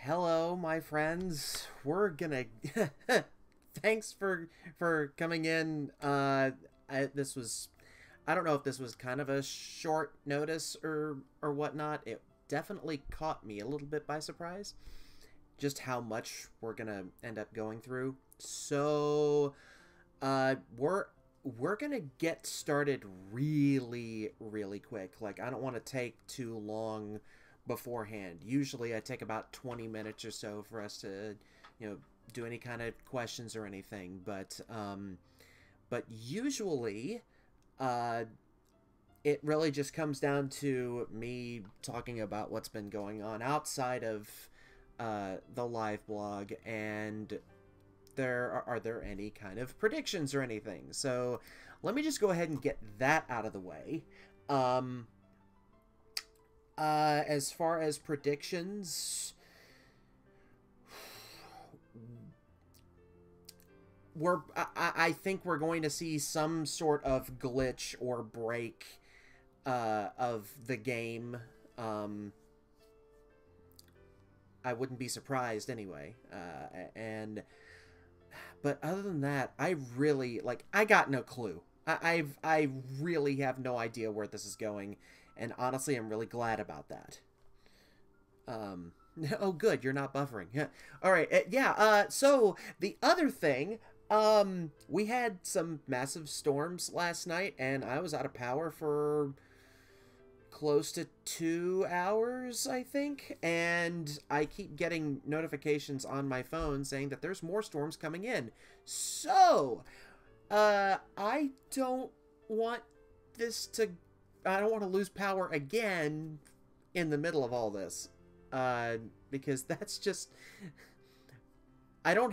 Hello, my friends. We're gonna. Thanks for coming in. This was. I don't know if this was kind of a short notice or whatnot. It definitely caught me a little bit by surprise. Just how much we're gonna end up going through. So, we're gonna get started really quick. Like, I don't want to take too long beforehand. Usually I take about 20 minutes or so for us to, do any kind of questions or anything, but usually it really just comes down to me talking about what's been going on outside of the live blog, and are there any kind of predictions or anything. So let me just go ahead and get that out of the way. As far as predictions, I think we're going to see some sort of glitch or break of the game. I wouldn't be surprised anyway. But other than that, I really, I got no clue. I really have no idea where this is going. And honestly, I'm really glad about that. Oh, good. You're not buffering. All right. So the other thing, we had some massive storms last night, and I was out of power for close to 2 hours, I think. And I keep getting notifications on my phone saying that there's more storms coming in. So, I don't want I don't want to lose power again in the middle of all this, because that's just, I don't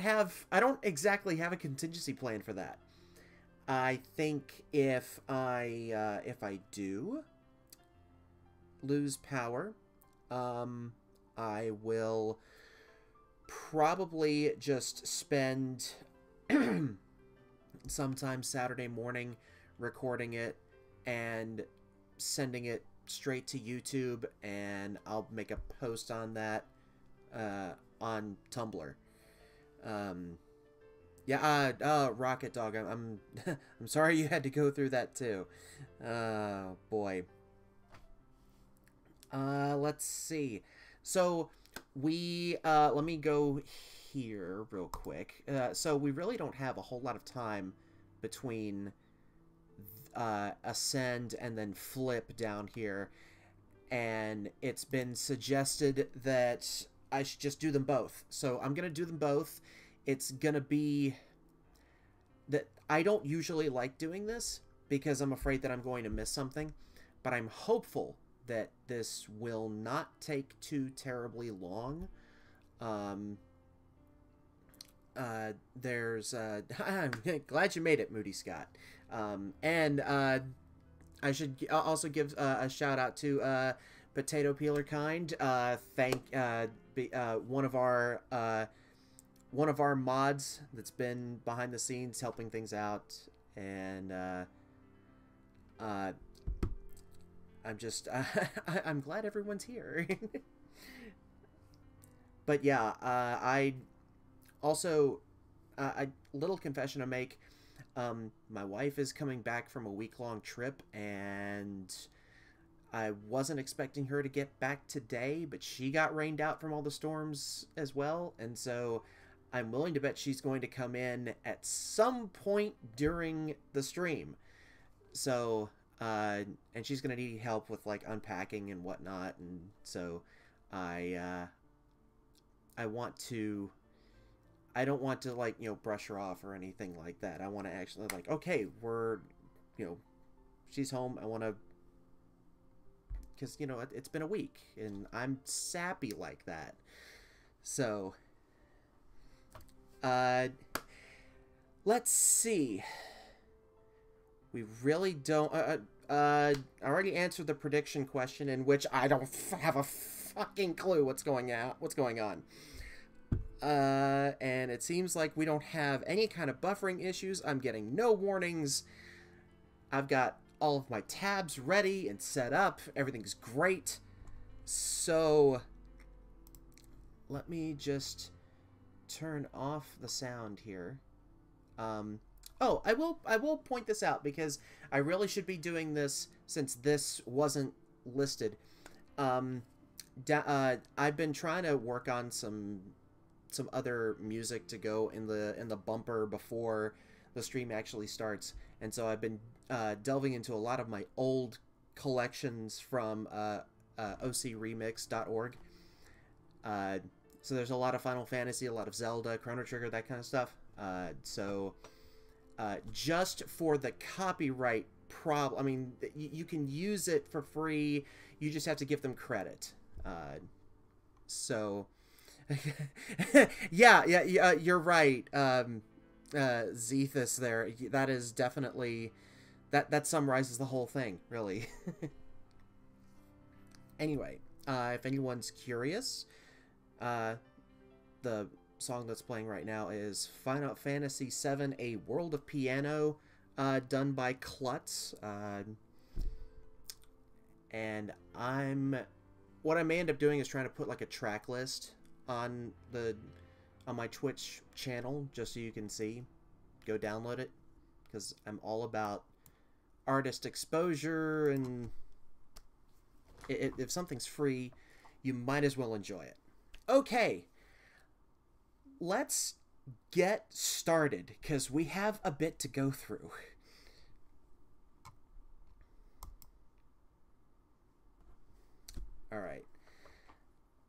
exactly have a contingency plan for that. I think if I do lose power, I will probably just spend sometime Saturday morning recording it and sending it straight to YouTube, and I'll make a post on that on Tumblr. Yeah, Rocket Dog, I'm sorry you had to go through that too. Boy. Let's see. So, let me go here real quick. So we really don't have a whole lot of time between, ascend and then flip down here. And it's been suggested that I should just do them both. So I'm gonna do them both. It's gonna be that I don't usually like doing this because I'm afraid that I'm going to miss something, but I'm hopeful that this will not take too terribly long. I'm glad you made it, Moody Scott. I should also give a shout out to Potato Peeler Kind. One of our mods that's been behind the scenes helping things out, and I'm just I'm glad everyone's here. But yeah, I also little confession to make. My wife is coming back from a week-long trip, and I wasn't expecting her to get back today, but she got rained out from all the storms as well, and so I'm willing to bet she's going to come in at some point during the stream. So, and she's going to need help with, like, unpacking and whatnot, and so I don't want to, like, you know, brush her off or anything like that. I want to actually, like, okay, she's home. I want to, because, you know, it's been a week, and I'm sappy like that. So, let's see. We really don't, I already answered the prediction question, in which I don't have a fucking clue what's going on. And it seems like we don't have any kind of buffering issues. I'm getting no warnings. I've got all of my tabs ready and set up. Everything's great. So, let me just turn off the sound here. Oh, I will point this out, because I really should be doing this since this wasn't listed. I've been trying to work on some other music to go in the bumper before the stream actually starts, and so I've been delving into a lot of my old collections from ocremix.org. So there's a lot of Final Fantasy, a lot of Zelda, Chrono Trigger, that kind of stuff. Just for the copyright problem, I mean, you can use it for free. You just have to give them credit. So. yeah, you're right, Zethus there. That is definitely, that summarizes the whole thing, really. Anyway, if anyone's curious, the song that's playing right now is Final Fantasy VII, A World of Piano, done by Klutz, and what I may end up doing is trying to put, like, a track list on my Twitch channel, just so you can see. Go download it, because I'm all about artist exposure, and if something's free, you might as well enjoy it. Okay, let's get started, because we have a bit to go through. Alright.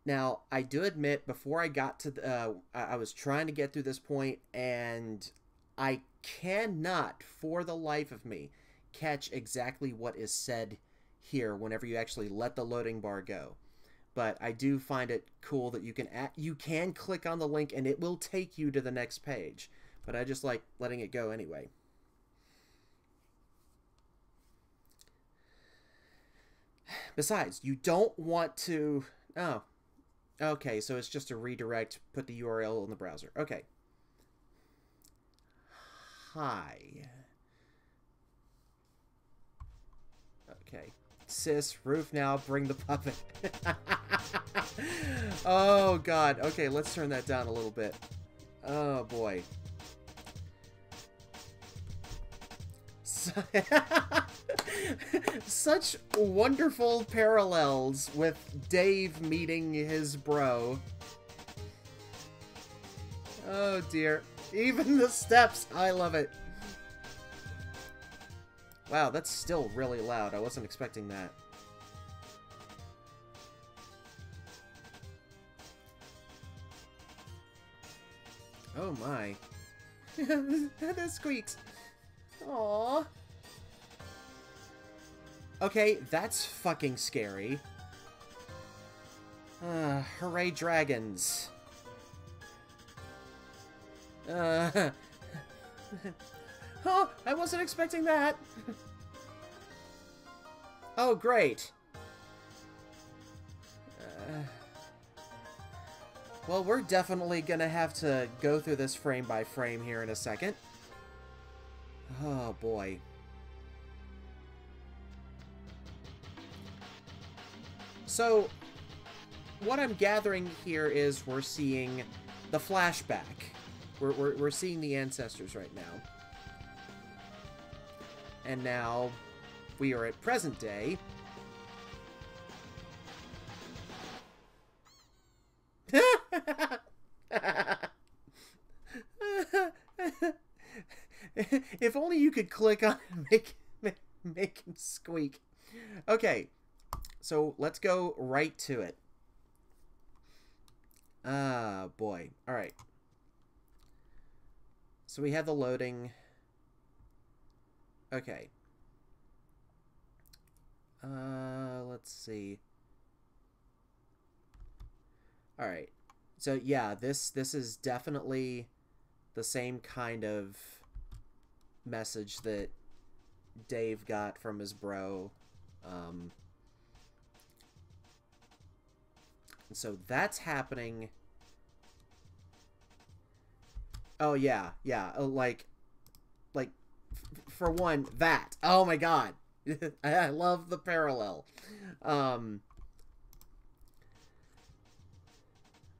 Now, I do admit, before I got to I was trying to get through this point, and I cannot, for the life of me, catch exactly what is said here whenever you actually let the loading bar go. But I do find it cool that you can click on the link and it will take you to the next page. But I just like letting it go anyway. Besides, you don't want to... Oh. Okay, so it's just a redirect, put the URL in the browser. Okay. Hi. Okay. Sis, roof now, bring the puppet. Oh, God. Okay, let's turn that down a little bit. Oh, boy. Such wonderful parallels with Dave meeting his bro. Oh, dear. Even the steps. I love it. Wow, that's still really loud. I wasn't expecting that. Oh my. The squeaks. Aww. Okay, that's fucking scary. Hooray dragons. Oh, I wasn't expecting that. Oh, great. Well, we're definitely gonna have to go through this frame by frame here in a second. Oh, boy. So, what I'm gathering here is we're seeing the flashback. We're seeing the ancestors right now. And now, we are at present day. If only you could click on it and make him squeak. Okay, so let's go right to it. Ah, boy. Alright. So we have the loading. Okay. Let's see. Alright. So, yeah, this is definitely the same kind of message that Dave got from his bro. So that's happening. Oh, yeah, yeah. Like, for one, that. Oh, my God. I love the parallel.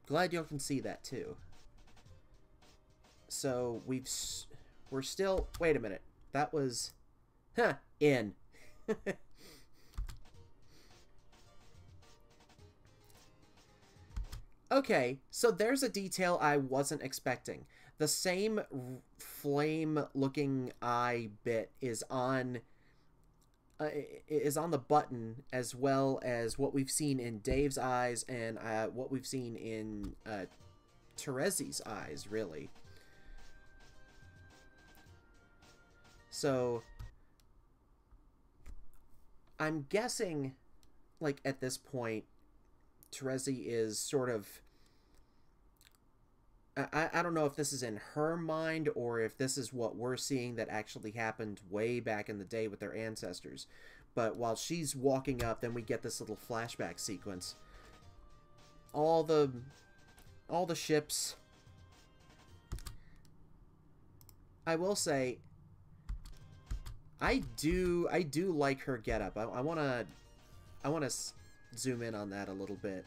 Glad y'all can see that, too. So, we're still... Wait a minute. That was... Huh. In. Okay, so there's a detail I wasn't expecting. The same flame-looking eye bit is on the button, as well as what we've seen in Dave's eyes and what we've seen in Terezi's eyes, really. So, I'm guessing, like, at this point, Terezi is sort of... I don't know if this is in her mind or if this is what we're seeing that actually happened way back in the day with their ancestors. But while she's walking up, then we get this little flashback sequence. All the ships. I will say, I do like her getup. I wanna zoom in on that a little bit.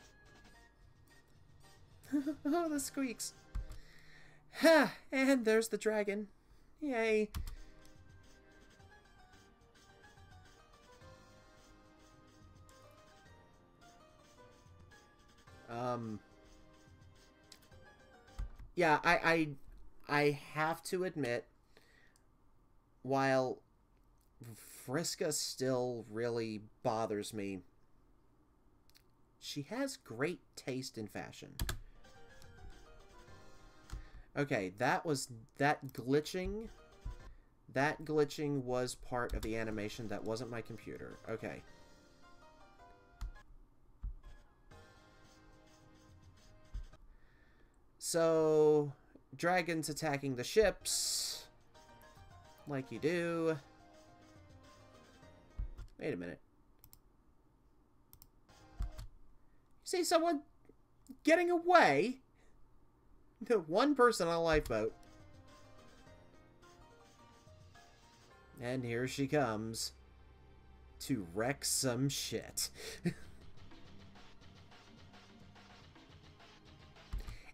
Oh, the squeaks. Ha! And there's the dragon. Yay. Yeah, I have to admit, while Vriska still really bothers me, she has great taste in fashion. Okay, that glitching. That glitching was part of the animation. That wasn't my computer. Okay. So, dragons attacking the ships. Like you do. Wait a minute. See someone getting away? One person on a lifeboat. And here she comes. To wreck some shit.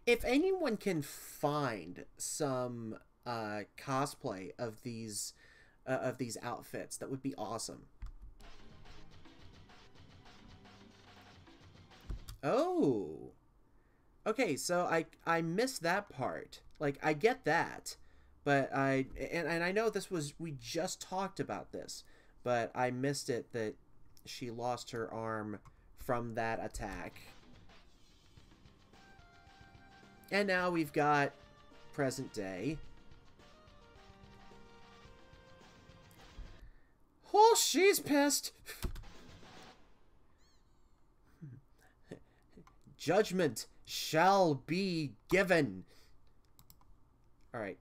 If anyone can find some cosplay of these outfits, that would be awesome. Oh. Okay, so I missed that part. Like, I get that, but and I know this was, we just talked about this, but I missed it that she lost her arm from that attack. And now we've got present day. Oh, she's pissed. Judgment shall be given. All right.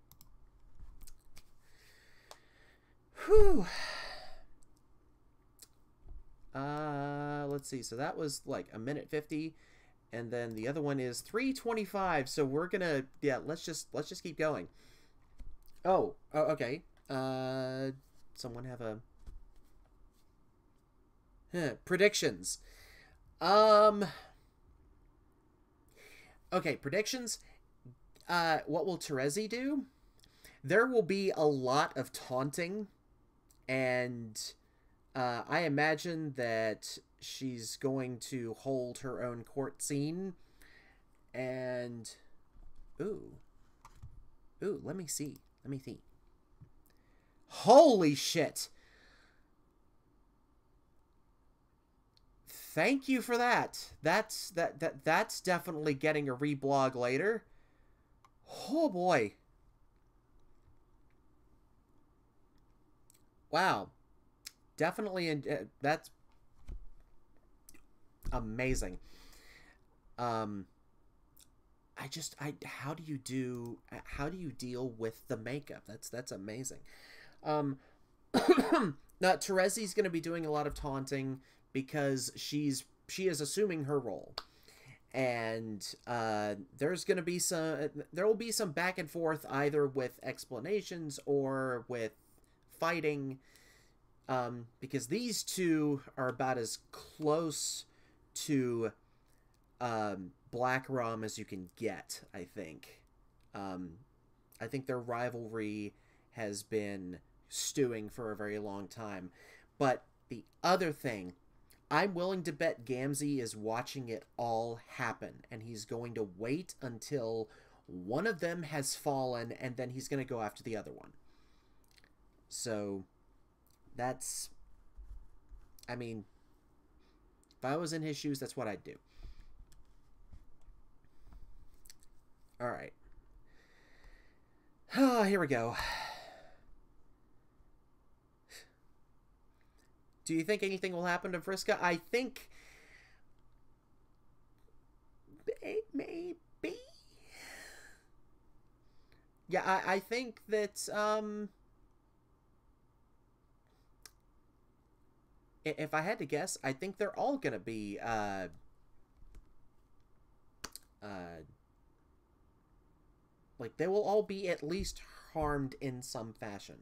Whew. Let's see. So that was like a minute 50, and then the other one is 3:25. So we're gonna, yeah. Let's just keep going. Oh, okay. Someone have a predictions. Okay, predictions. What will Terezi do? There will be a lot of taunting, and I imagine that she's going to hold her own court scene. And ooh, let me see. Holy shit! Thank you for that. That's definitely getting a reblog later. Oh boy. Wow. Definitely, that's amazing. How do you deal with the makeup? That's amazing. Now Terezi's going to be doing a lot of taunting because she is assuming her role, and there will be some back and forth, either with explanations or with fighting, because these two are about as close to Black Rum as you can get, I think. I think their rivalry has been stewing for a very long time. But the other thing, I'm willing to bet Gamzee is watching it all happen, and he's going to wait until one of them has fallen, and then he's going to go after the other one. So, that's... I mean, if I was in his shoes, that's what I'd do. Alright. Here we go. Do you think anything will happen to Vriska? I think... maybe? Yeah, I think that, if I had to guess, I think they're all gonna be, like, they will all be at least harmed in some fashion.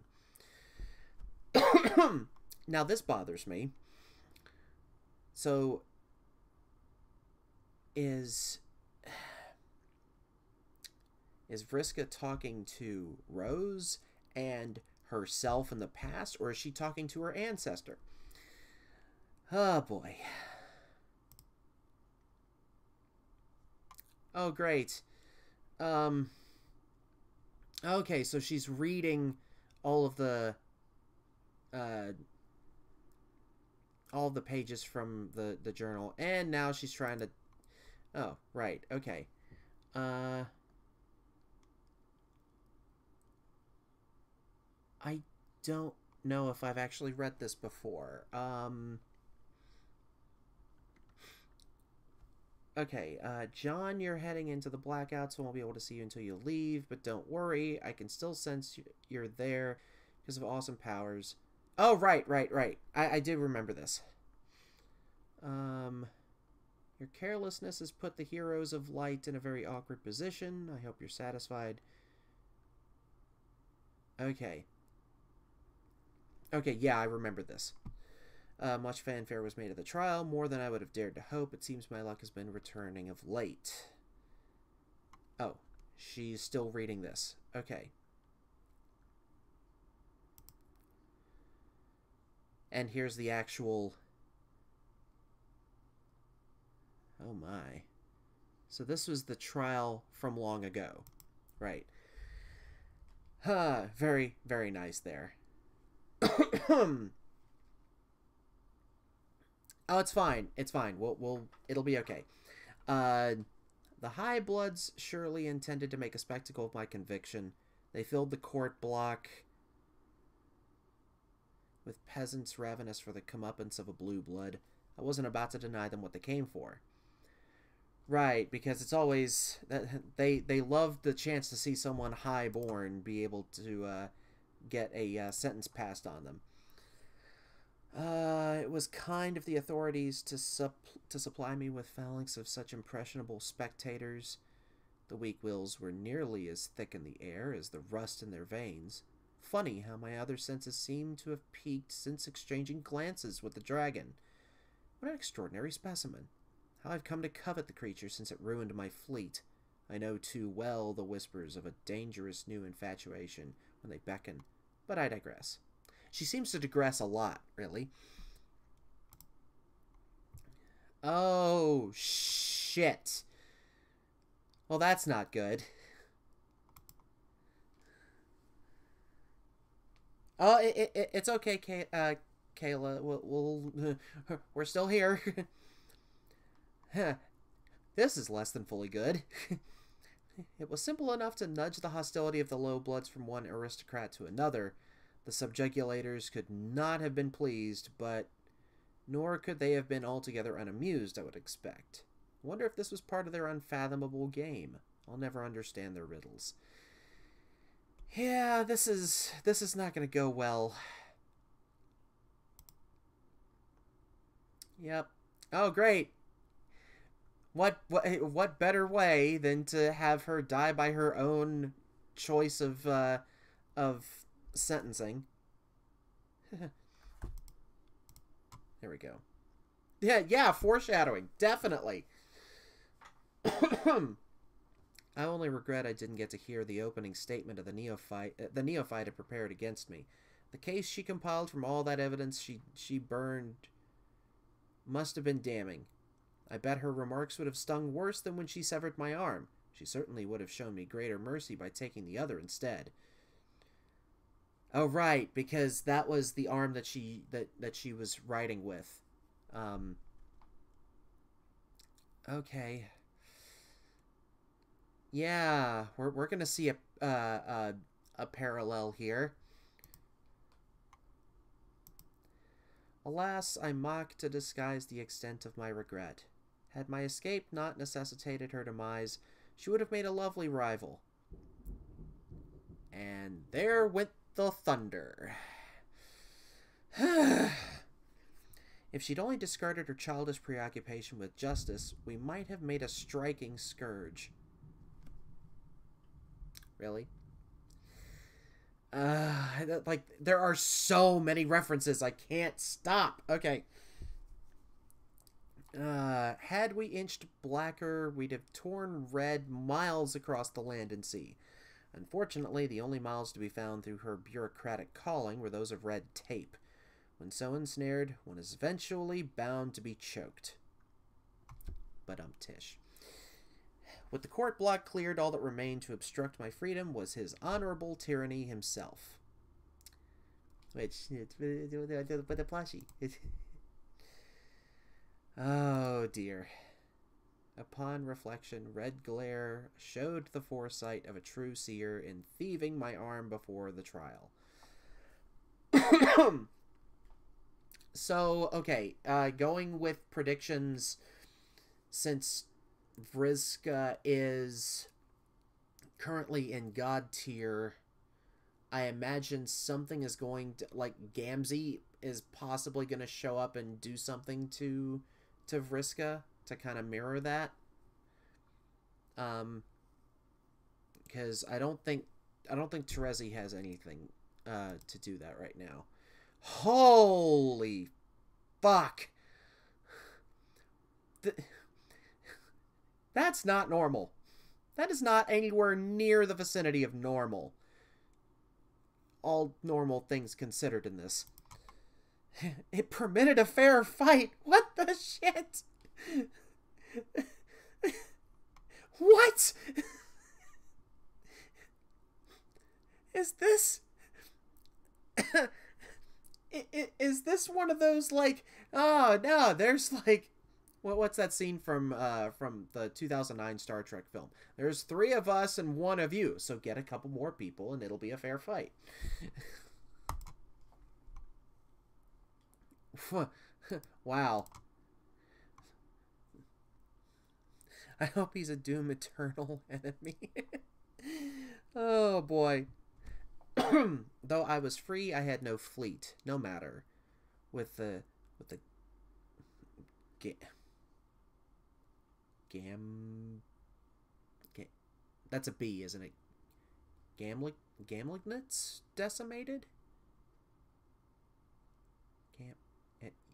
Now, this bothers me. So, is Vriska talking to Rose and herself in the past, or is she talking to her ancestor? Oh, boy. Oh, great. Okay, so she's reading all of the pages from the journal, and now she's trying to... Oh, right, okay. I don't know if I've actually read this before. Okay, John, you're heading into the blackout, so I won't be able to see you until you leave, but don't worry, I can still sense you're there because of awesome powers. Oh, right. I do remember this. Your carelessness has put the heroes of light in a very awkward position. I hope you're satisfied. Okay. Okay, yeah, I remember this. Much fanfare was made of the trial, more than I would have dared to hope. It seems my luck has been returning of late. Oh, she's still reading this. Okay. And here's the actual... Oh my. So this was the trial from long ago. Right. Very, very nice there. Oh, it's fine. It's fine. It'll be okay. The High Bloods surely intended to make a spectacle of my conviction. They filled the court block with peasants ravenous for the comeuppance of a blue blood. I wasn't about to deny them what they came for. Right, because it's always... They love the chance to see someone high-born be able to get a sentence passed on them. It was kind of the authorities to supply me with phalanx of such impressionable spectators. The weak wills were nearly as thick in the air as the rust in their veins. Funny how my other senses seem to have peaked since exchanging glances with the dragon. What an extraordinary specimen. How I've come to covet the creature since it ruined my fleet. I know too well the whispers of a dangerous new infatuation when they beckon, but I digress. She seems to digress a lot, really. Oh, shit. Well, that's not good. Oh, it's okay, Kayla. We're still here. This is less than fully good. It was simple enough to nudge the hostility of the low bloods from one aristocrat to another. The subjugulators could not have been pleased, but nor could they have been altogether unamused, I would expect. I wonder if this was part of their unfathomable game. I'll never understand their riddles. Yeah, this is not going to go well. Yep. Oh, great. What better way than to have her die by her own choice of sentencing? There we go. Yeah, foreshadowing, definitely. I only regret I didn't get to hear the opening statement of the neophyte had prepared against me. The case she compiled from all that evidence she burned must have been damning. I bet her remarks would have stung worse than when she severed my arm. She certainly would have shown me greater mercy by taking the other instead. Oh, right, because that was the arm that she was riding with. Okay. Yeah, we're gonna see a parallel here. Alas, I mock to disguise the extent of my regret. Had my escape not necessitated her demise, she would have made a lovely rival. And there went the thunder. If she'd only discarded her childish preoccupation with justice, we might have made a striking scourge. Really? Like, there are so many references, I can't stop. Okay. Had we inched blacker, we'd have torn red miles across the land and sea. Unfortunately, the only miles to be found through her bureaucratic calling were those of red tape. When so ensnared, one is eventually bound to be choked. Tish. With the court block cleared, all that remained to obstruct my freedom was his honorable tyranny himself. Which, it's the plushie. Oh, dear. Upon reflection, red glare showed the foresight of a true seer in thieving my arm before the trial. So, okay, going with predictions, since Vriska is currently in God tier, I imagine something is going to, like, Gamzee is possibly going to show up and do something to Vriska to kind of mirror that. Because I don't think Terezi has anything to do that right now. Holy fuck. That's not normal. That is not anywhere near the vicinity of normal. All normal things considered in this. It permitted a fair fight. What the shit? What? Is this... is this one of those, like, oh, no, there's, like... What's that scene from the 2009 Star Trek film? There's 3 of us and 1 of you, so get a couple more people and it'll be a fair fight. Wow. I hope he's a Doom Eternal enemy. Oh, boy. Though I was free, I had no fleet. No matter. With the that's a B, isn't it? Gamlignets decimated?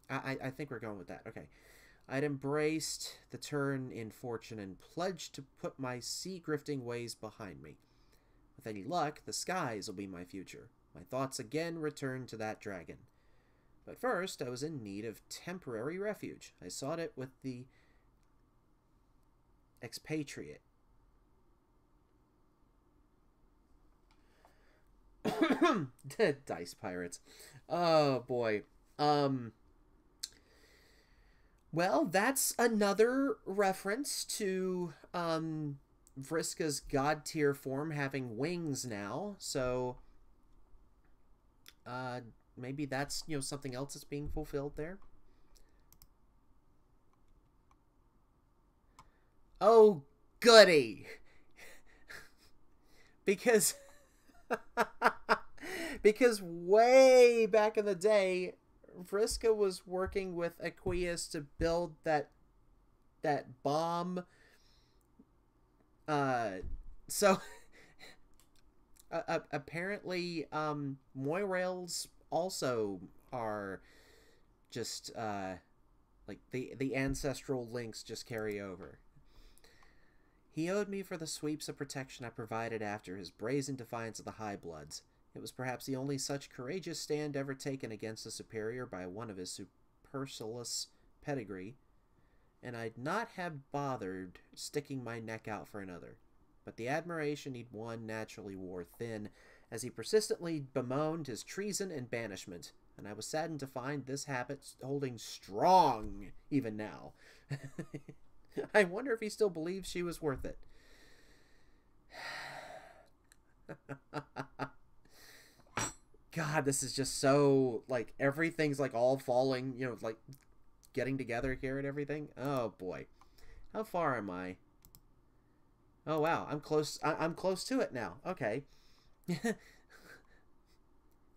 I think we're going with that. Okay. I'd embraced the turn in fortune and pledged to put my sea-grifting ways behind me. With any luck, the skies will be my future. My thoughts again returned to that dragon. But first, I was in need of temporary refuge. I sought it with the expatriate. Dice pirates. Oh, boy. Well, that's another reference to Vriska's god tier form having wings now. So maybe that's, you know, something else that's being fulfilled there. Oh, goody. Because because way back in the day, Vriska was working with Aqueous to build that bomb. So apparently Moirails also are just like the ancestral links just carry over. He owed me for the sweeps of protection I provided after his brazen defiance of the High Bloods. It was perhaps the only such courageous stand ever taken against a superior by one of his supercilious pedigree, and I'd not have bothered sticking my neck out for another. But the admiration he'd won naturally wore thin, as he persistently bemoaned his treason and banishment, and I was saddened to find this habit holding strong even now. I wonder if he still believes she was worth it. God, this is just so, like, everything's, like, all falling, you know, like, getting together here and everything. Oh, boy. How far am I? Oh, wow. I'm close. I'm close to it now. Okay.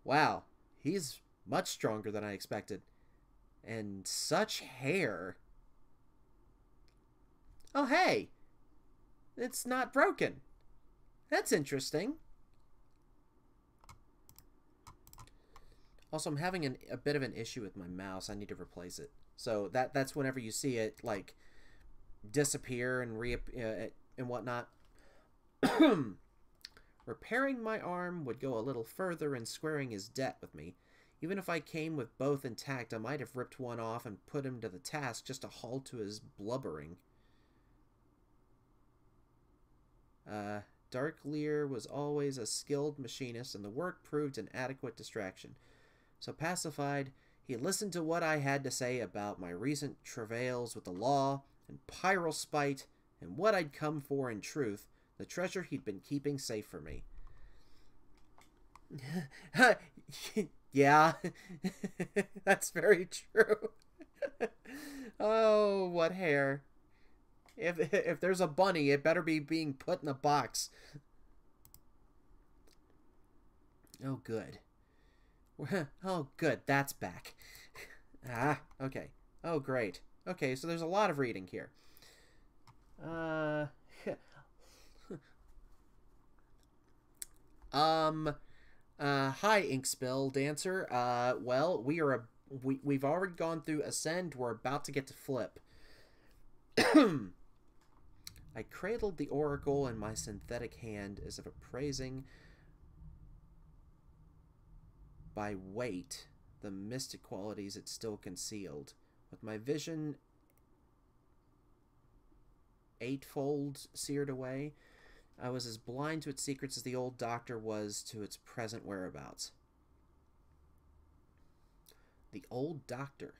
Wow. He's much stronger than I expected. And such hair. Oh, hey. It's not broken. That's interesting. Also, I'm having a bit of an issue with my mouse. I need to replace it. So that's whenever you see it, like, disappear and and whatnot. Repairing my arm would go a little further in squaring his debt with me. Even if I came with both intact, I might have ripped one off and put him to the task just to halt to his blubbering. Darklear was always a skilled machinist, and the work proved an adequate distraction. So pacified, he listened to what I had to say about my recent travails with the law, and pyrospite, and what I'd come for in truth, the treasure he'd been keeping safe for me. Yeah, that's very true. Oh, what hair. If there's a bunny, it better be being put in a box. Oh, good. Oh, good. That's back. Ah, okay. Oh, great. Okay, so there's a lot of reading here. Hi, Inkspill Dancer. Well, we've already gone through Ascend. We're about to get to Flip. I cradled the oracle in my synthetic hand as if appraising by weight the mystic qualities it still concealed. With my vision eightfold seared away, I was as blind to its secrets as the old doctor was to its present whereabouts. The old doctor.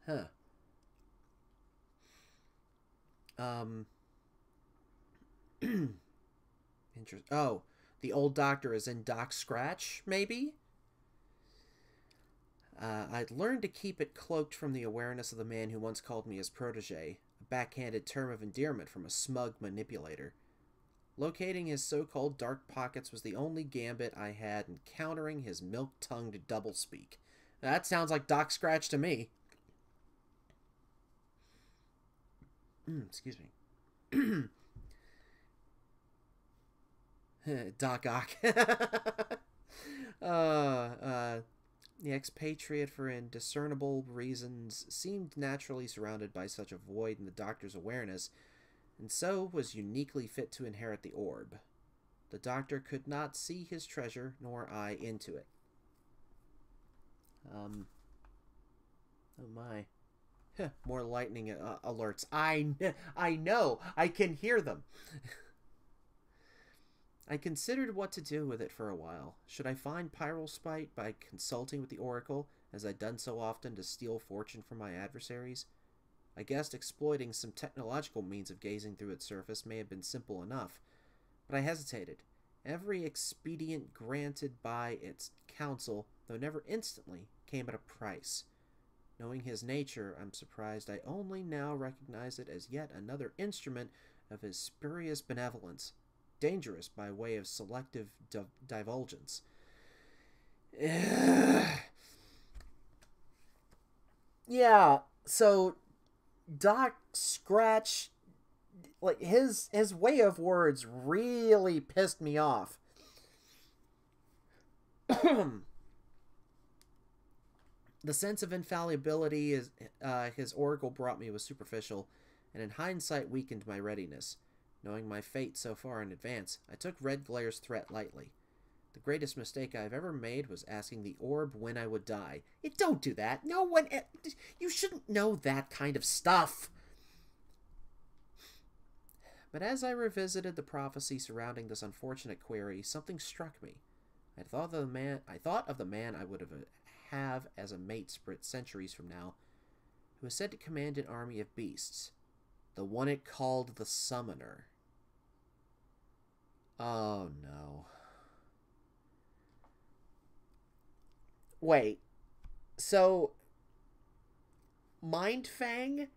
Huh. Oh, the old doctor is in Doc Scratch, maybe? I'd learned to keep it cloaked from the awareness of the man who once called me his protege, a backhanded term of endearment from a smug manipulator. Locating his so-called dark pockets was the only gambit I had in countering his milk-tongued doublespeak. That sounds like Doc Scratch to me. Excuse me. Doc Ock. The expatriate, for indiscernible reasons, seemed naturally surrounded by such a void in the doctor's awareness, and so was uniquely fit to inherit the orb. The doctor could not see his treasure, nor I into it. Oh my. More lightning alerts. I know! I can hear them! I considered what to do with it for a while. Should I find Pyrospite by consulting with the Oracle, as I'd done so often to steal fortune from my adversaries? I guessed exploiting some technological means of gazing through its surface may have been simple enough, but I hesitated. Every expedient granted by its counsel, though never instantly, came at a price. Knowing his nature, I'm surprised I only now recognize it as yet another instrument of his spurious benevolence, dangerous by way of selective divulgence. Yeah, so Doc Scratch, like, his way of words really pissed me off. The sense of infallibility his oracle brought me was superficial, and in hindsight weakened my readiness. Knowing my fate so far in advance, I took Red Glare's threat lightly. The greatest mistake I've ever made was asking the orb when I would die. Don't do that. No one... You shouldn't know that kind of stuff. But as I revisited the prophecy surrounding this unfortunate query, something struck me. I thought of the man I would have as a mate spirit centuries from now, who was said to command an army of beasts. The one it called the Summoner. Oh, no. Wait. So, Mindfang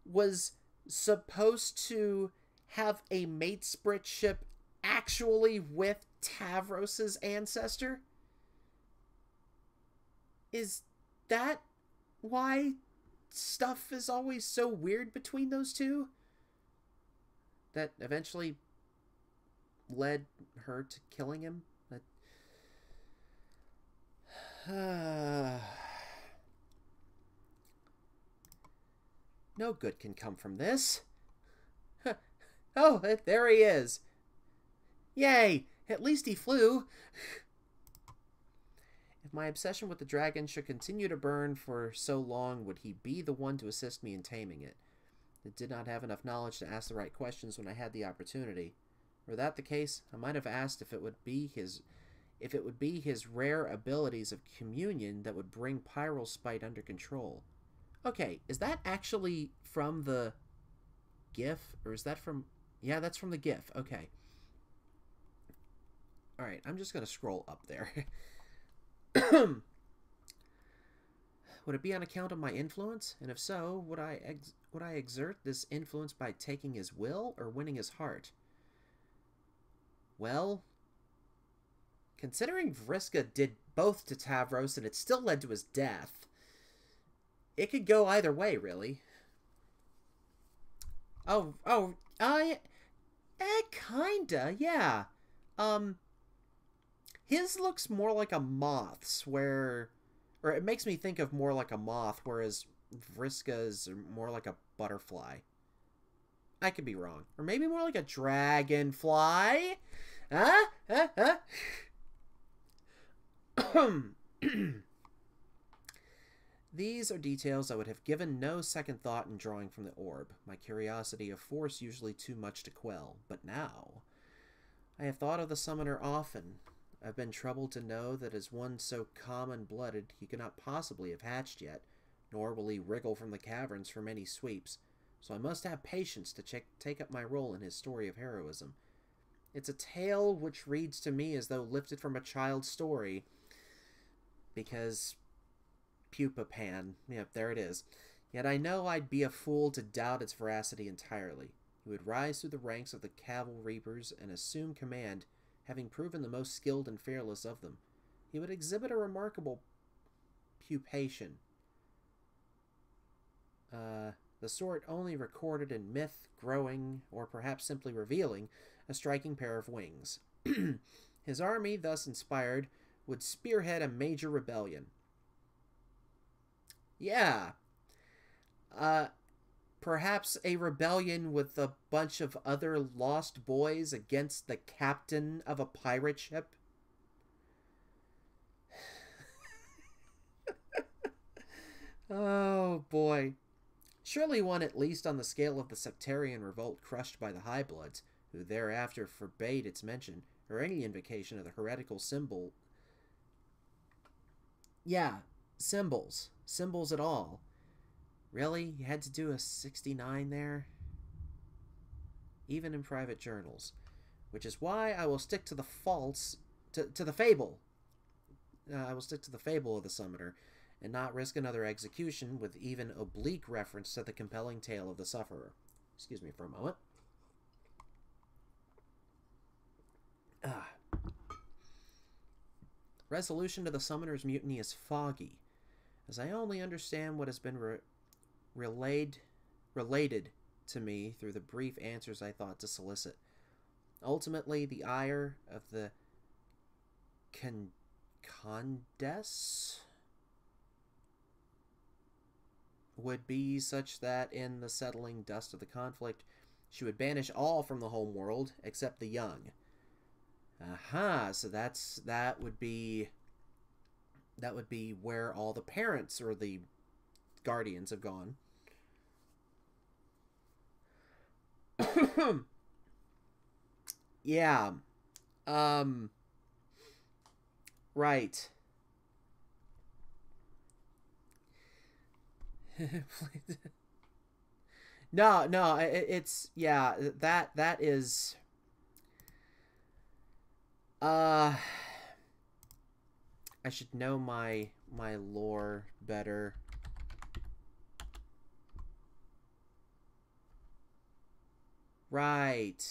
was supposed to have a mate spirit ship actually with Tavros's ancestor? Is that why stuff is always so weird between those two? That eventually led her to killing him? No good can come from this. Oh, there he is. Yay! At least he flew. If my obsession with the dragon should continue to burn for so long, would he be the one to assist me in taming it? I did not have enough knowledge to ask the right questions when I had the opportunity. Were that the case, I might have asked if it would be his rare abilities of communion that would bring Pyrospite under control. Okay, is that actually from the GIF? Or is that from... Yeah, that's from the GIF. Okay. Alright, I'm just going to scroll up there. Would it be on account of my influence? And if so, would I exert this influence by taking his will or winning his heart? Well, considering Vriska did both to Tavros and it still led to his death, it could go either way, really. Kinda, yeah. His looks more like a moth's, or it makes me think of more like a moth, whereas Vriska's are more like a butterfly. I could be wrong. Or maybe more like a dragonfly? Huh? Huh? Huh? These are details I would have given no second thought in drawing from the orb, my curiosity of force usually too much to quell. But now, I have thought of the summoner often. I've been troubled to know that as one so common-blooded, he could not possibly have hatched yet, nor will he wriggle from the caverns for many sweeps, so I must have patience to take up my role in his story of heroism. It's a tale which reads to me as though lifted from a child's story, because Pupa Pan. Yep, there it is. Yet I know I'd be a fool to doubt its veracity entirely. He would rise through the ranks of the Cavalry Reapers and assume command, having proven the most skilled and fearless of them. He would exhibit a remarkable pupation. The sort only recorded in myth, growing, or perhaps simply revealing, a striking pair of wings. His army, thus inspired, would spearhead a major rebellion. Yeah. Perhaps a rebellion with a bunch of other lost boys against the captain of a pirate ship. Oh, boy. Surely one at least on the scale of the sectarian revolt crushed by the High Bloods, who thereafter forbade its mention, or any invocation of the heretical symbol. Yeah, symbols. Symbols at all. Really? You had to do a 69 there? Even in private journals. Which is why I will stick to the false... To the fable. I will stick to the fable of the summoner, and not risk another execution with even oblique reference to the compelling tale of the sufferer. Excuse me for a moment. Resolution to the summoner's mutiny is foggy, as I only understand what has been related to me through the brief answers I thought to solicit. Ultimately, the ire of the Condess would be such that in the settling dust of the conflict, she would banish all from the home world except the young. Aha, so that would be where all the parents or the guardians have gone. Yeah. Right. No, it's yeah, that is I should know my lore better. Right.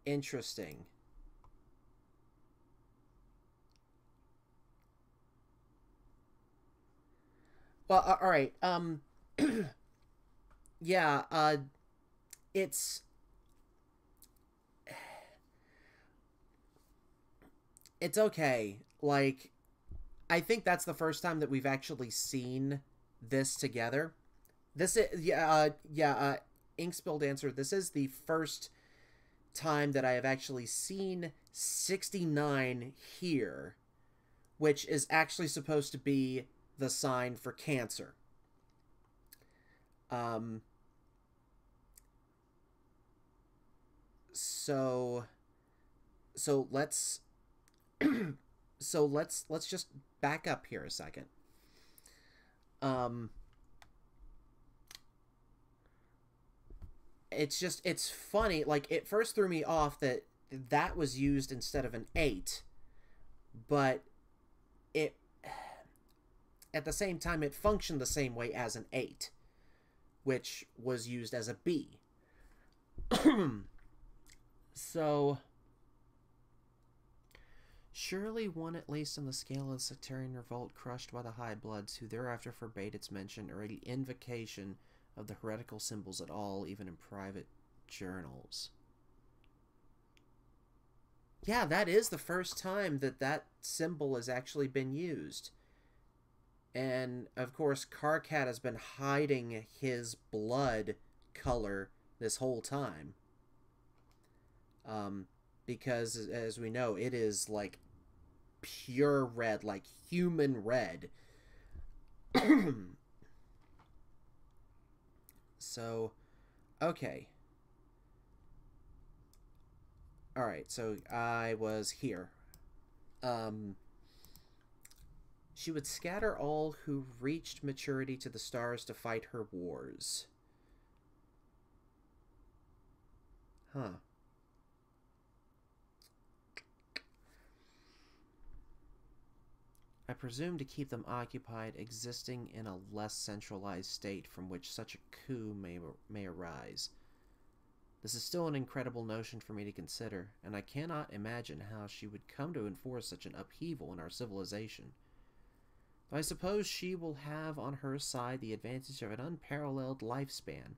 Interesting. Well, all right. Yeah, it's okay. Like, I think that's the first time that we've actually seen this together. This is Ink Spilled Dancer. This is the first time that I have actually seen 69 here, which is actually supposed to be the sign for Cancer. So let's let's just back up here a second. It's funny, like, it first threw me off that was used instead of an 8, but it at the same time it functioned the same way as an 8, which was used as a B. So surely one at least on the scale of the sectarian revolt crushed by the High Bloods, who thereafter forbade its mention or any invocation of the heretical symbols at all, even in private journals. Yeah, that is the first time that symbol has actually been used. And of course, Karkat has been hiding his blood color this whole time. Because as we know, it is like pure red, like human red. So, okay. Alright, so I was here. She would scatter all who reached maturity to the stars to fight her wars. Huh. I presume to keep them occupied, existing in a less centralized state from which such a coup may arise. This is still an incredible notion for me to consider, and I cannot imagine how she would come to enforce such an upheaval in our civilization. Though I suppose she will have on her side the advantage of an unparalleled lifespan,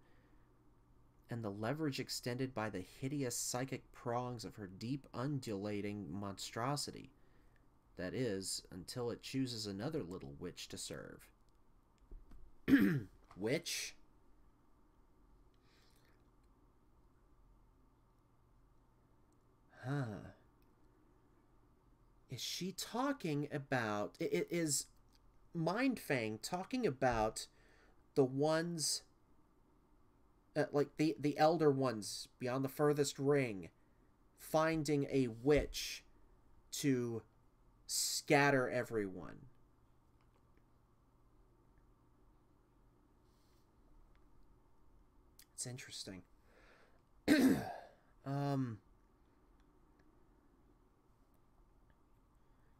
and the leverage extended by the hideous psychic prongs of her deep undulating monstrosity. That is, until it chooses another little witch to serve. Witch? Huh. Is she talking about... Is Mindfang talking about the ones... like the elder ones beyond the furthest ring finding a witch to scatter everyone? It's interesting.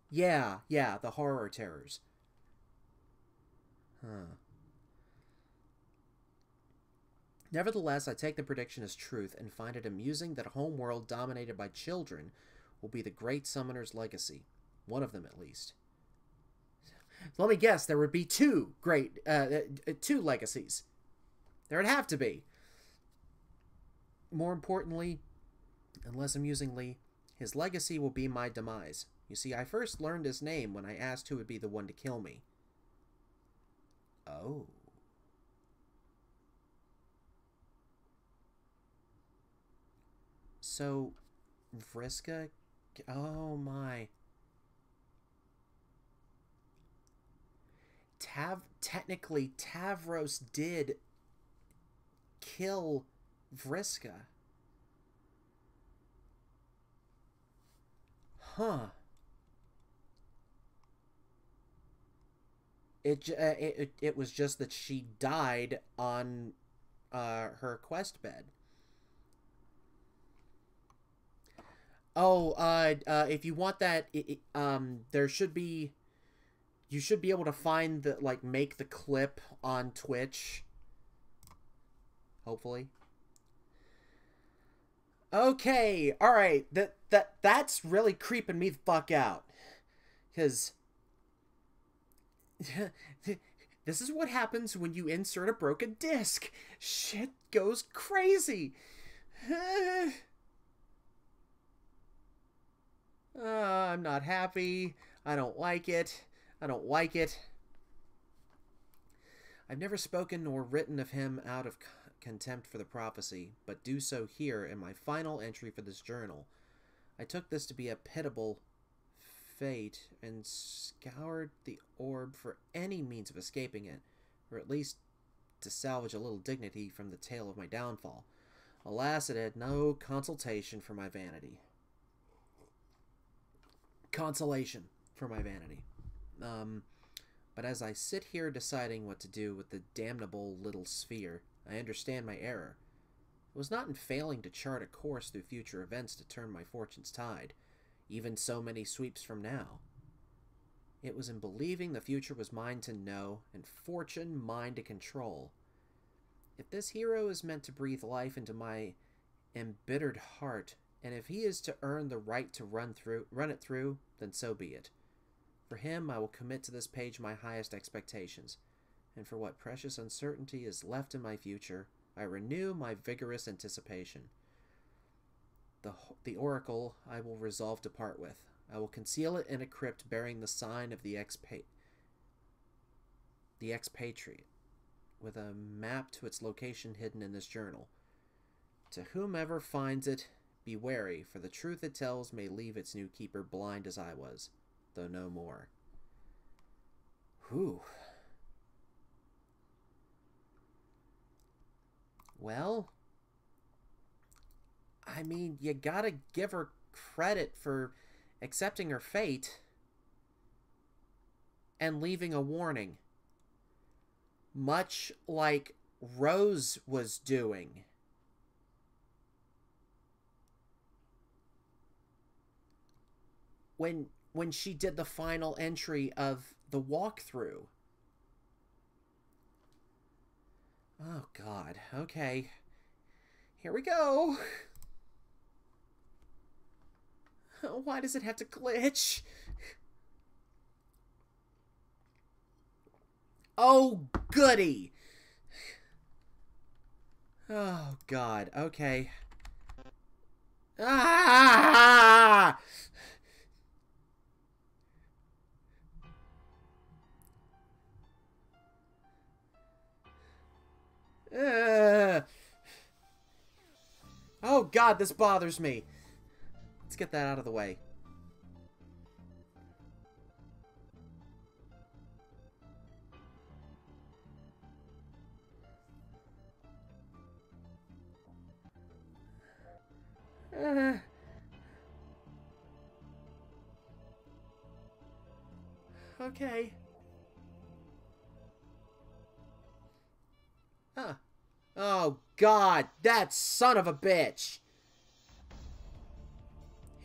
Yeah, the horror terrors. Huh. Nevertheless, I take the prediction as truth and find it amusing that a home world dominated by children will be the great summoner's legacy. One of them, at least. Let me guess, there would be two legacies. There would have to be. More importantly, and less amusingly, his legacy will be my demise. You see, I first learned his name when I asked who would be the one to kill me. Oh. So, Vriska... Oh my... Technically, Tavros did kill Vriska. Huh. It was just that she died on her quest bed. Oh, if you want that, there should be... You should be able to find the, like, make the clip on Twitch. Hopefully. Okay, alright. That's really creeping me the fuck out. Because... this is what happens when you insert a broken disc. Shit goes crazy. I'm not happy. I don't like it. I don't like it. I've never spoken nor written of him out of contempt for the prophecy, but do so here in my final entry for this journal. I took this to be a pitiable fate and scoured the orb for any means of escaping it, or at least to salvage a little dignity from the tale of my downfall. Alas, it had no consolation for my vanity. Consolation for my vanity. But as I sit here deciding what to do with the damnable little sphere, I understand my error. It was not in failing to chart a course through future events to turn my fortune's tide, even so many sweeps from now. It was in believing the future was mine to know, and fortune mine to control. If this hero is meant to breathe life into my embittered heart, and if he is to earn the right to run it through, then so be it. For him, I will commit to this page my highest expectations, and for what precious uncertainty is left in my future, I renew my vigorous anticipation. The oracle I will resolve to part with. I will conceal it in a crypt bearing the sign of the The expatriate, with a map to its location hidden in this journal. To whomever finds it, be wary, for the truth it tells may leave its new keeper blind as I was, though no more. Whew. Well, I mean, you gotta give her credit for accepting her fate and leaving a warning. Much like Rose was doing. When she did the final entry of the walkthrough. Oh, God. Okay. Here we go. Why does it have to glitch? Oh, goody. Oh, God. Okay. Ah! Oh, God, this bothers me. Let's get that out of the way. Okay. Huh. Oh, God, that son of a bitch.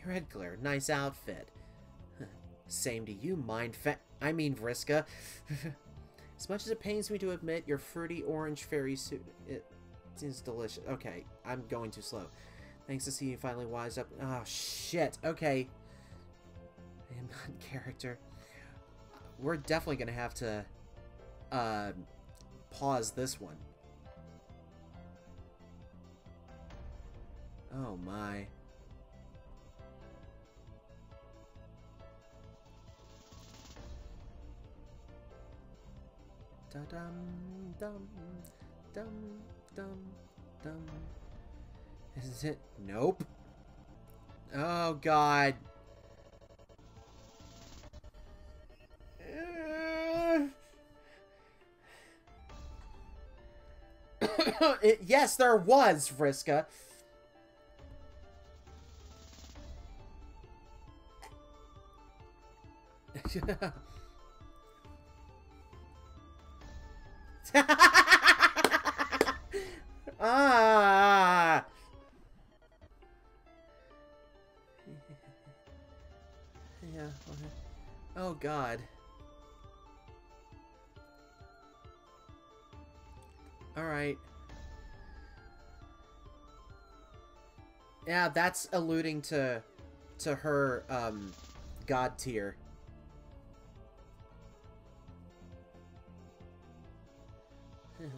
Red glare, nice outfit. Same to you, I mean, Vriska. As much as it pains me to admit, your fruity orange fairy suit, it seems delicious. Okay, I'm going too slow. Thanks to see you finally wised up. Oh, shit. Okay. I am not character. We're definitely going to have to pause this one. Oh, my. Da-dum, dum, dum, dum, dum. Is it? Nope. Oh, God. Yes, there was, Vriska. Ah. Yeah. Oh, God. All right. Yeah, that's alluding to her god tier.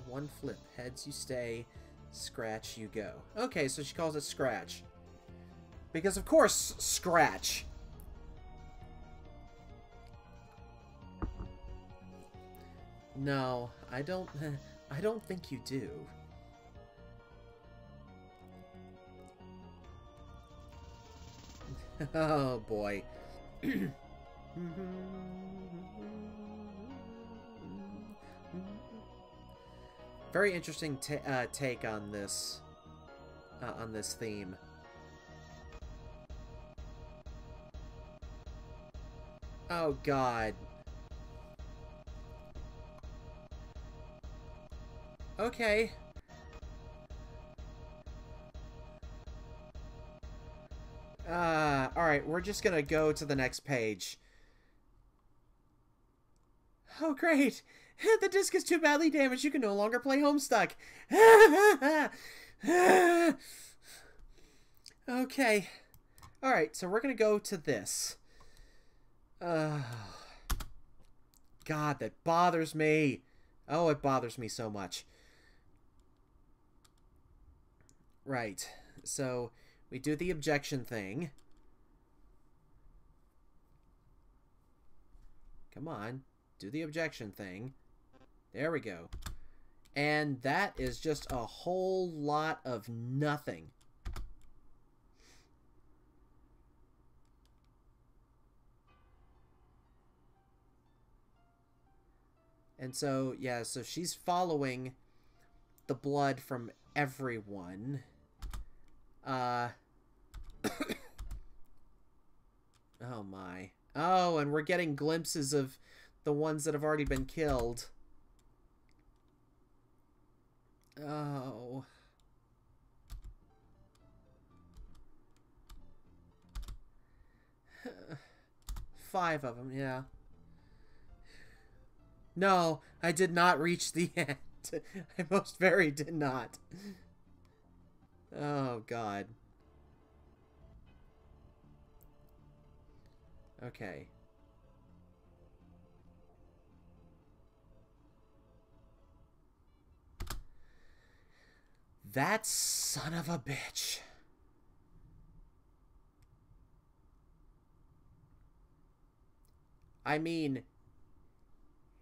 One flip. Heads you stay, scratch you go. Okay, so she calls it scratch. Because of course, scratch. No, I don't think you do. Oh boy. Very interesting take on this theme. Oh, God. Okay. Alright, we're just gonna go to the next page. Oh, great! The disc is too badly damaged, you can no longer play Homestuck. Okay. Alright, so we're gonna go to this. God, that bothers me. Oh, it bothers me so much. Right. So, we do the objection thing. Come on. Do the objection thing. There we go. And that is just a whole lot of nothing. And so, yeah, so she's following the blood from everyone. Oh my. Oh, and we're getting glimpses of the ones that have already been killed. Oh. Five of them, yeah. No, I did not reach the end. I most very did not. Oh, God. Okay. That son of a bitch. I mean,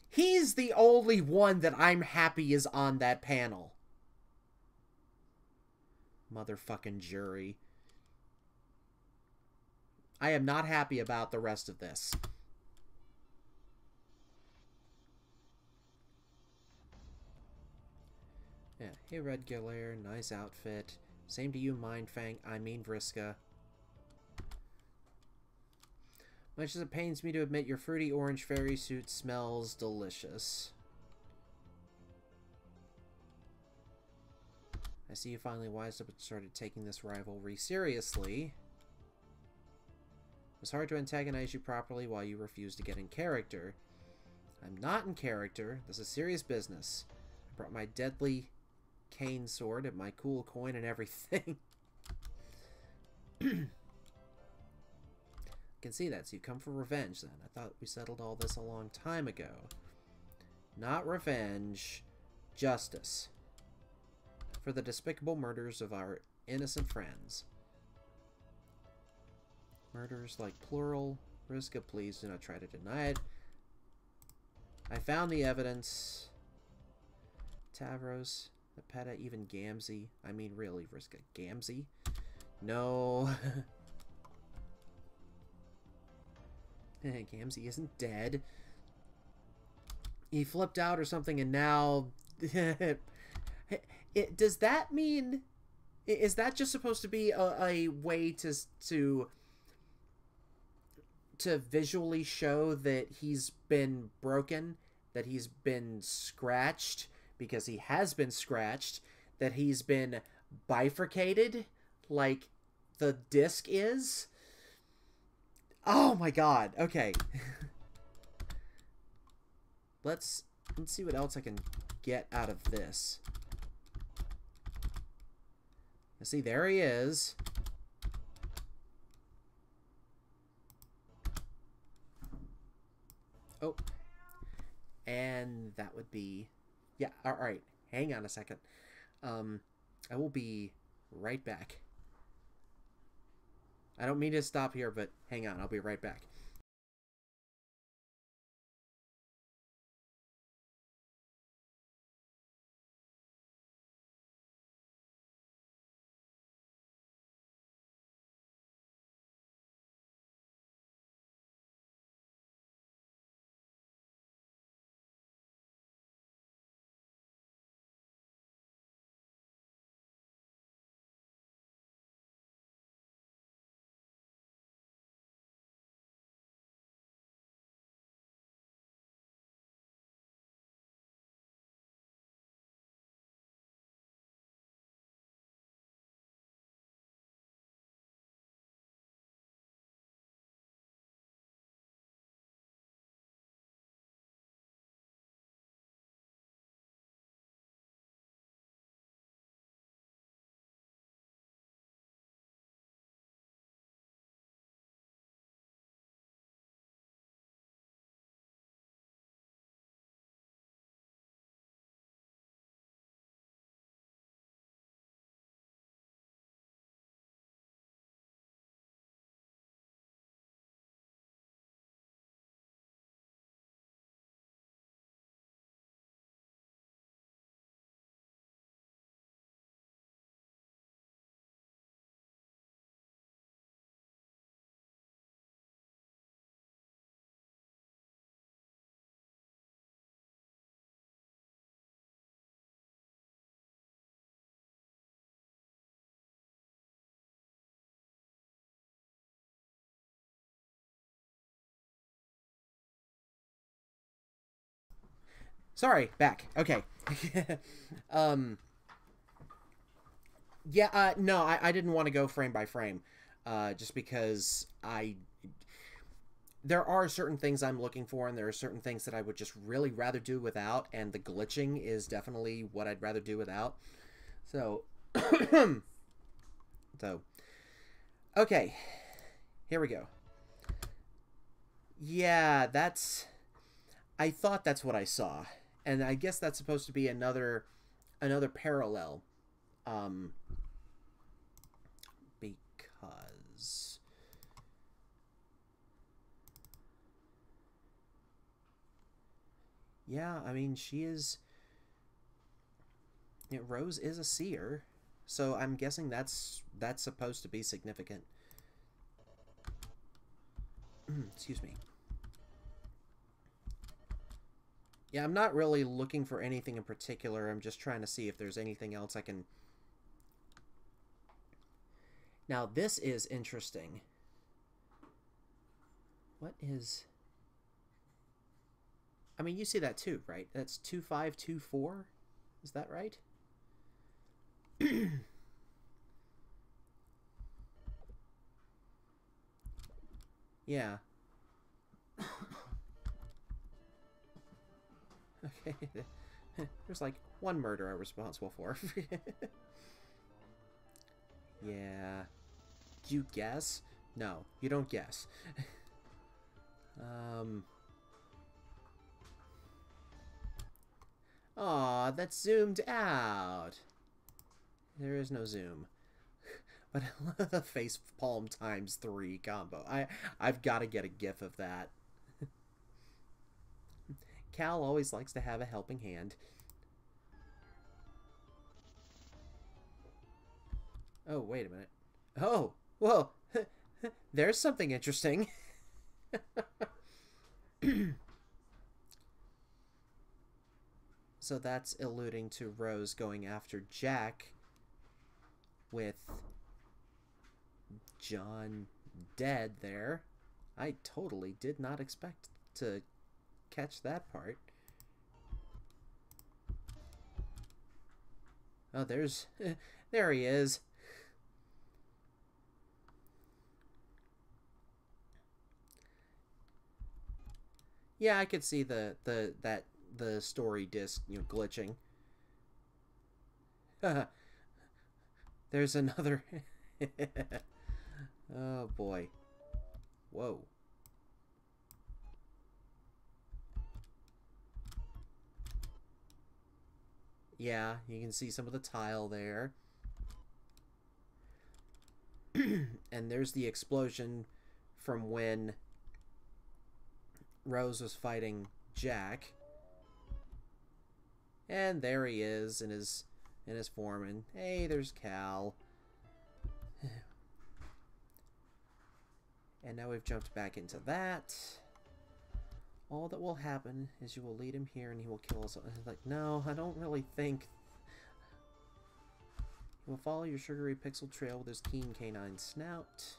he's the only one that I'm happy is on that panel. Motherfucking jury. I am not happy about the rest of this. Yeah, hey Red Galair, nice outfit. Same to you, Mindfang. I mean Vriska. Much as it pains me to admit, your fruity orange fairy suit smells delicious. I see you finally wised up and started taking this rivalry seriously. It was hard to antagonize you properly while you refused to get in character. I'm not in character. This is serious business. I brought my deadly cane sword and my cool coin and everything. Can see that, so you come for revenge then. I thought we settled all this a long time ago. Not revenge, justice. For the despicable murders of our innocent friends. Murders like plural. Vriska, please do not try to deny it. I found the evidence. Tavros, Nepeta, even Gamzee. I mean, really, Vriska. Gamzee? No. Gamzee isn't dead. He flipped out or something and now... does that mean... Is that just supposed to be a way to visually show that he's been broken? That he's been scratched? Because he has been scratched. That he's been bifurcated? Like the disc is? Oh my god. Okay. Let's see what else I can get out of this. See, there he is. Oh. And that would be... Yeah, alright. Hang on a second. I will be right back. I don't mean to stop here, but hang on. I'll be right back. Sorry, back. Okay. Yeah, no, I didn't want to go frame by frame. Just because there are certain things I'm looking for, and there are certain things that I would just really rather do without, and the glitching is definitely what I'd rather do without. So, so, okay, here we go. Yeah, I thought that's what I saw, and I guess that's supposed to be another parallel, because yeah, I mean she is. You know, Rose is a seer, so I'm guessing that's supposed to be significant. Excuse me. Yeah, I'm not really looking for anything in particular. I'm just trying to see if there's anything else I can... Now, this is interesting. What is... I mean, you see that too, right? That's 2524? Is that right? Yeah. Okay. There's like one murder I'm responsible for. Yeah. Do you guess? No, you don't guess. Aw, that's zoomed out. There is no zoom. But the face palm times 3 combo. I've got to get a gif of that. Cal always likes to have a helping hand. Oh, wait a minute. Oh, well, there's something interesting. So that's alluding to Rose going after Jack with John dead there. I totally did not expect to catch that part. Oh, there he is. Yeah, I could see the story disc, you know, glitching. There's another. Oh boy. Whoa. Yeah, you can see some of the tile there. And there's the explosion from when Rose was fighting Jack. And there he is in his form, and hey, there's Cal. And now we've jumped back into that. All that will happen is you will lead him here and he will kill us. Like, no, I don't really think. He will follow your sugary pixel trail with his keen canine snout.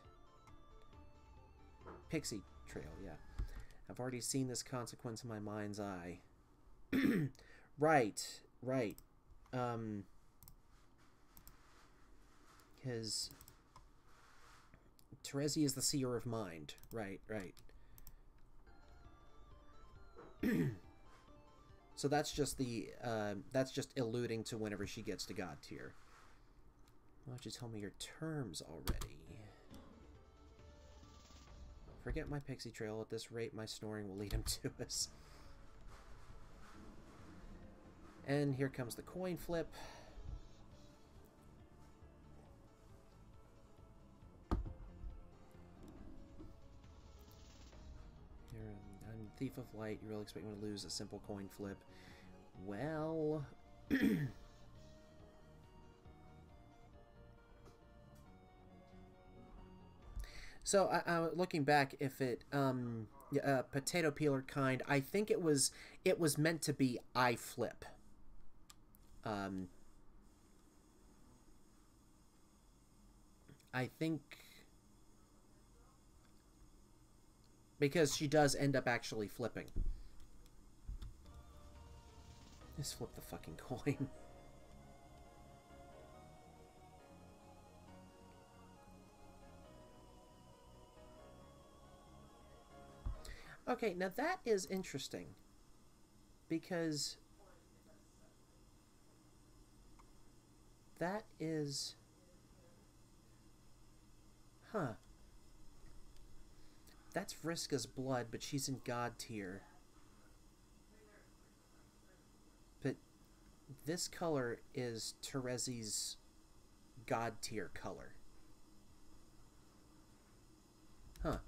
Pixie trail, yeah. I've already seen this consequence in my mind's eye. Right. Because Terezi is the seer of mind. Right. So that's just alluding to whenever she gets to God tier. Why don't you tell me your terms already? Forget my pixie trail. At this rate, my snoring will lead him to us. And here comes the coin flip. Here, I'm Thief of Light. You really expect me to lose a simple coin flip? Well... So, looking back, if it, potato peeler kind, I think it was meant to be I flip. I think because she does end up actually flipping. Just flip the fucking coin. Okay, now that is interesting. Because that is... Huh. That's Vriska's blood, but she's in God tier. But this color is Terezi's God tier color. Huh.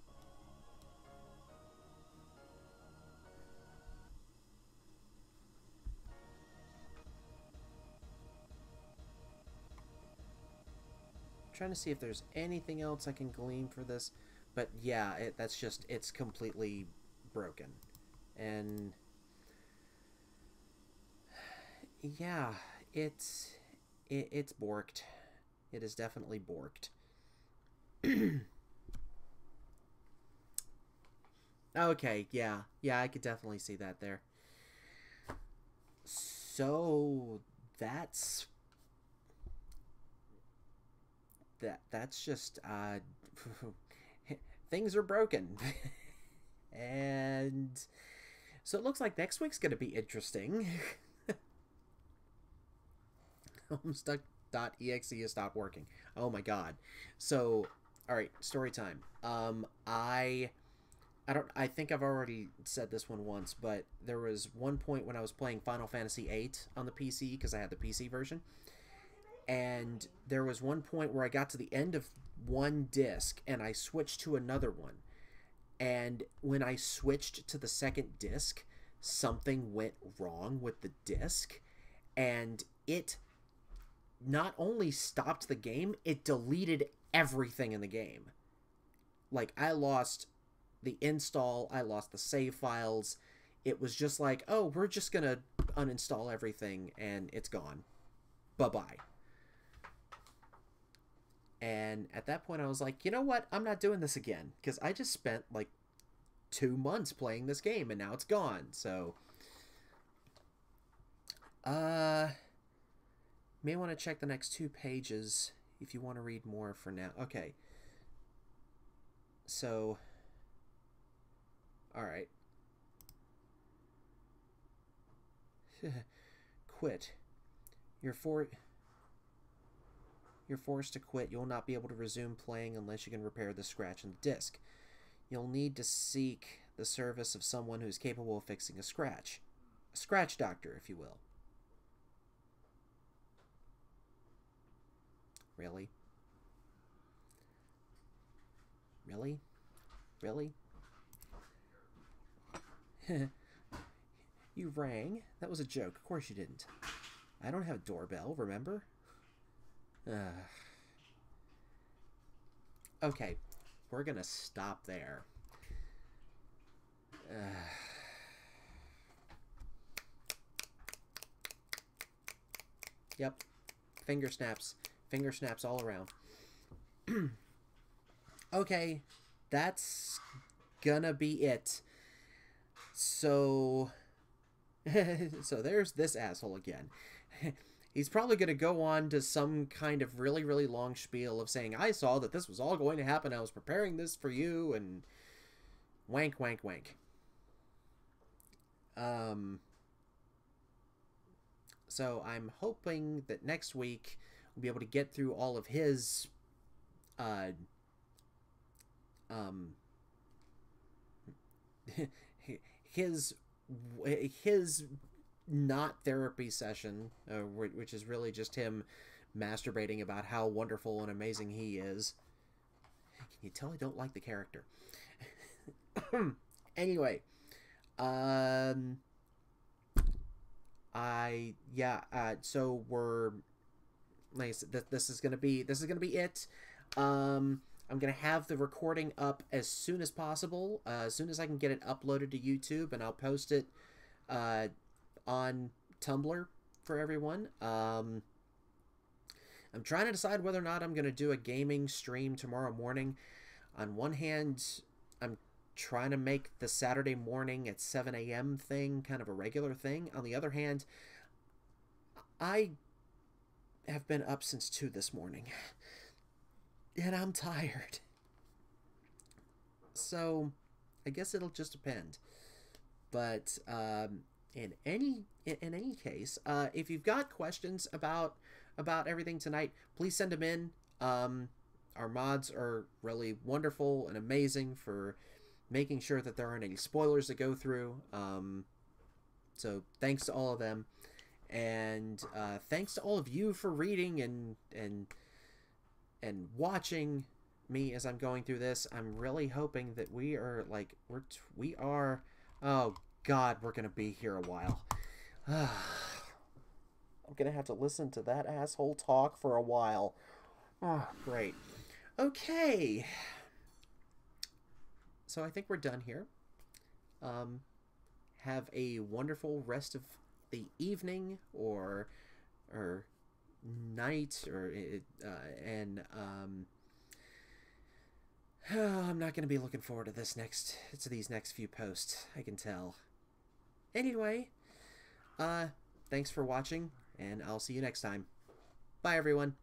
Trying to see if there's anything else I can glean for this, but yeah, that's just, it's completely broken. And yeah, it's borked. It is definitely borked. Okay, yeah, I could definitely see that there. So that's just things are broken. And so it looks like next week's gonna be interesting. Homestuck.exe has stopped working. Oh my god. So alright, story time. I think I've already said this one once, but there was one point when I was playing Final Fantasy VIII on the PC, because I had the PC version, and there was one point where I got to the end of one disc and I switched to another one, and when I switched to the second disc, something went wrong with the disc, and it not only stopped the game, it deleted everything in the game. Like, I lost the install, I lost the save files. It was just like, oh, we're just gonna uninstall everything and it's gone. Bye-bye. And at that point I was like, you know what? I'm not doing this again, because I just spent like 2 months playing this game and now it's gone. So may want to check the next 2 pages if you want to read more for now. Okay. So all right. Quit. You're forced to quit. You'll not be able to resume playing unless you can repair the scratch in the disc. You'll need to seek the service of someone who's capable of fixing a scratch. A scratch doctor, if you will. Really? Really? Really? You rang? That was a joke. Of course you didn't. I don't have a doorbell, remember? Okay, we're gonna stop there. Yep. Finger snaps. Finger snaps all around. Okay, that's gonna be it. So... so there's this asshole again. He's probably going to go on to some kind of really, really long spiel of saying, I saw that this was all going to happen. I was preparing this for you, and wank, wank, wank. So I'm hoping that next week we'll be able to get through all of his, his not therapy session, which is really just him masturbating about how wonderful and amazing he is. Can you tell I don't like the character? Anyway, so we're, like I said, this is gonna be it. I'm gonna have the recording up as soon as possible, as soon as I can get it uploaded to YouTube, and I'll post it on Tumblr for everyone. I'm trying to decide whether or not I'm gonna do a gaming stream tomorrow morning. On one hand, I'm trying to make the Saturday morning at 7 a.m. thing kind of a regular thing. On the other hand, I have been up since 2 this morning, and I'm tired. So, I guess it'll just depend. But in any case, if you've got questions about everything tonight, please send them in. Our mods are really wonderful and amazing for making sure that there aren't any spoilers to go through. So thanks to all of them, and thanks to all of you for reading and watching me as I'm going through this. I'm really hoping that we are like we are. Oh God, we're gonna be here a while. I'm gonna have to listen to that asshole talk for a while. Oh, great. Okay. So I think we're done here. Have a wonderful rest of the evening or night and I'm not gonna be looking forward to these next few posts. I can tell. Anyway, thanks for watching, and I'll see you next time. Bye, everyone.